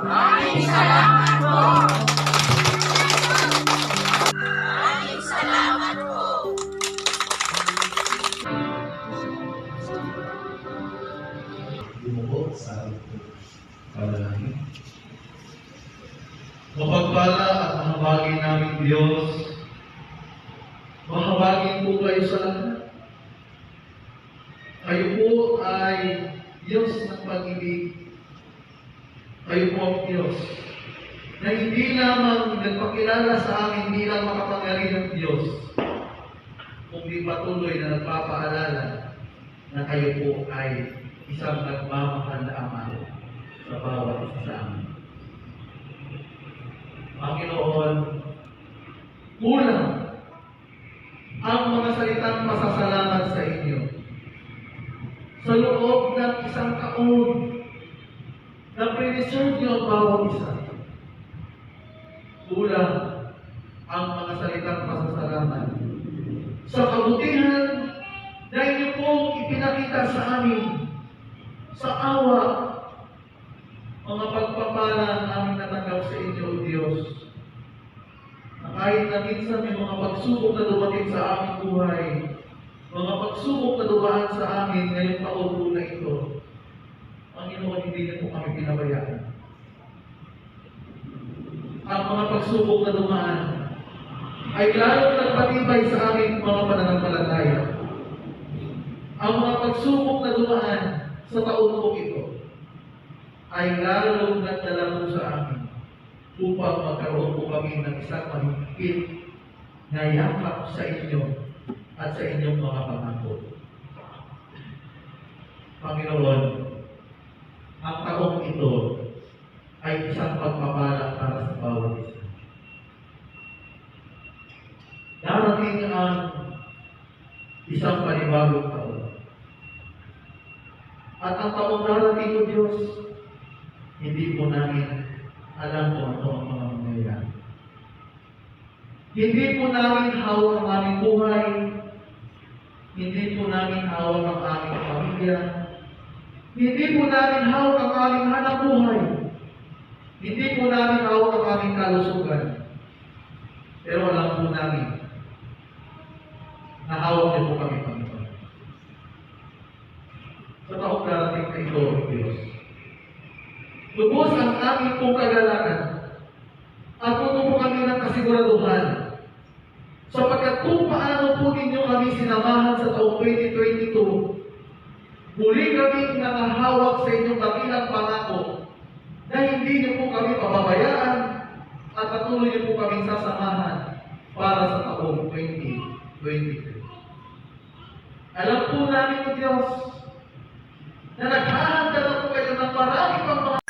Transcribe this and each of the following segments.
Maraming salamat po. Maraming salamat po. Bumuko sa panalangin. Mapagpala at mahabagin namin Diyos, mahabagin po kayo sa lahat. Kayo po ay Diyos ng pag-ibig. Kayo po ang Diyos na hindi lamang nagpakilala sa amin bilang makapangyarihang Diyos, kundi patuloy na nagpapaalala na kayo po ay isang nagmamahal na Ama sa bawat isa sa amin. Panginoon, kulang ang mga salitang pasasalamat sa inyo. Sa loob ng isang taon na pre-reserve niyo ang bawat isa, kulang ang mga salitang pasasalamat sa kabutihan na inyo pong ipinakita sa amin, sa awa, mga pagpapala ang aming natanggap sa inyo, O Diyos, na kahit na minsan may mga pagsubok na dumating sa aming buhay, mga pagsubok na dumaan sa amin ngayong taon po na ito, Panginoon, hindi niyo po kami pinabayaan. Ang mga pagsubok na dumaan ay lalong nagpatibay sa aming mga pananampalataya. Ang mga pagsubok na dumaan sa taon po ito ay lalong nagdala po sa amin upang magkaroon po kami ng isang mahigpit na yakap sa inyo at sa inyong mga pangako. Panginoon, ang taong ito ay isang pagpapala para sa bawat isa. Darating ang isang panibagong taon. At ang taong darating, O Diyos, hindi po namin alam kung ano ang mga mangyayari. Hindi po namin hawak ang aming buhay. Hindi po namin hawak ang aming pamilya. Hindi po namin hawak ang aming hanap buhay. Hindi po namin hawak ang aming kalusugan. Pero alam po namin na hawak niyo po kami, Panginoon. Sa taong darating na ito, O Diyos, lubos ang aming pong kagalakan at puno po kami ng kasiguraduhan sapagkat kung paano po ninyo kami sinamahan sa taong 2022, muli kami nakahawak sa inyong dakilang pangako na hindi niyo po kami pababayaan at patuloy niyo po kami sasamahan para sa taong 2023. Alam po namin, O Diyos, na naghahanda na po kayo ng marami pang mga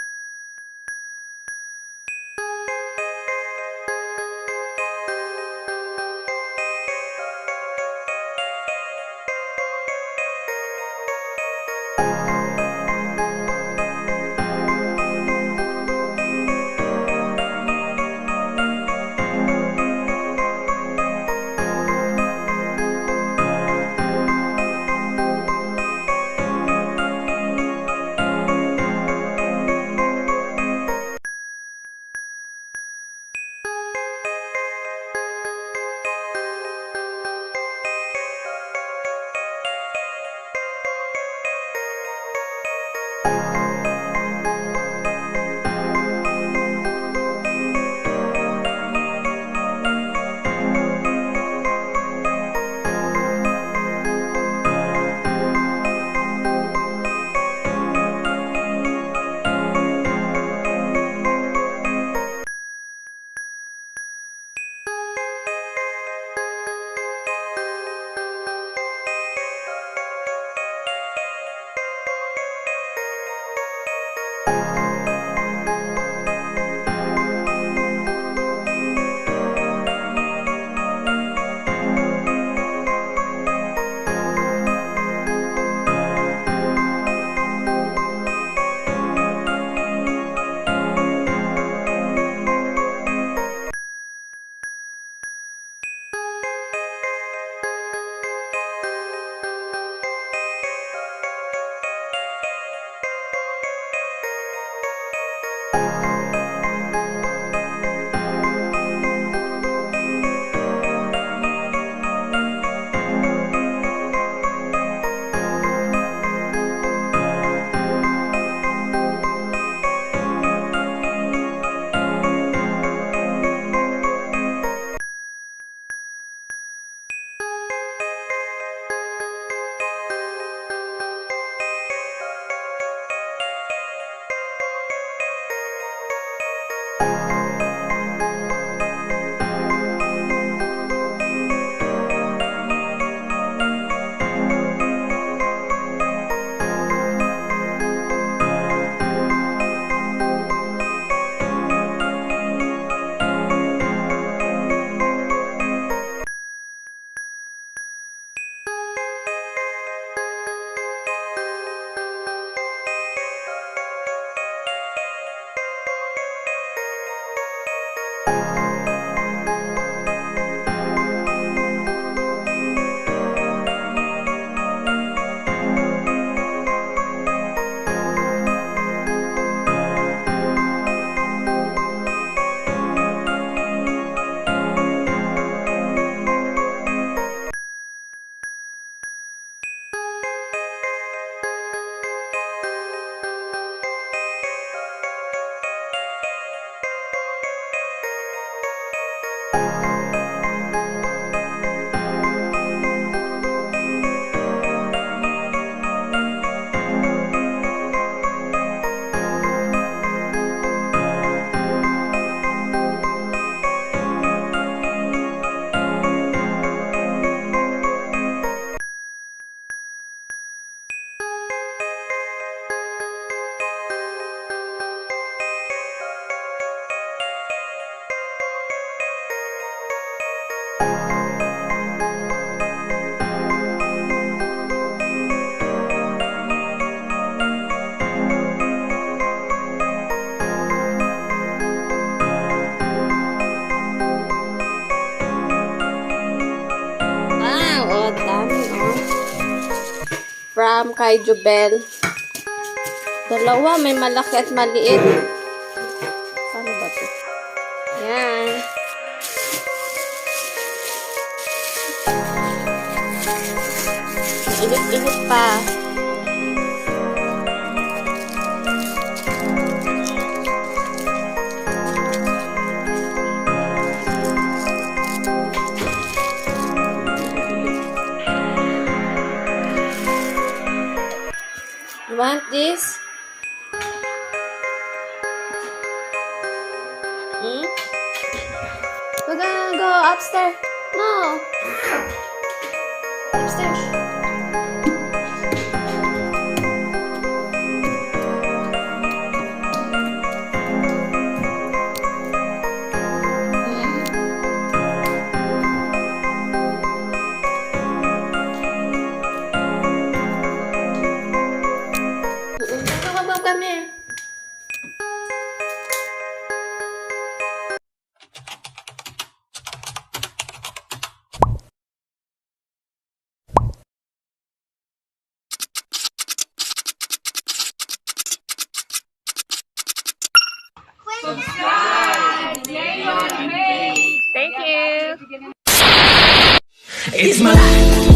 kay Jubel. Dalawa, may malaki at maliit. Paano ba ito? Yan. Init-init pa. You want this? Hmm? We're gonna go upstairs. No. Upstairs. Come here. Thank you. It's my life.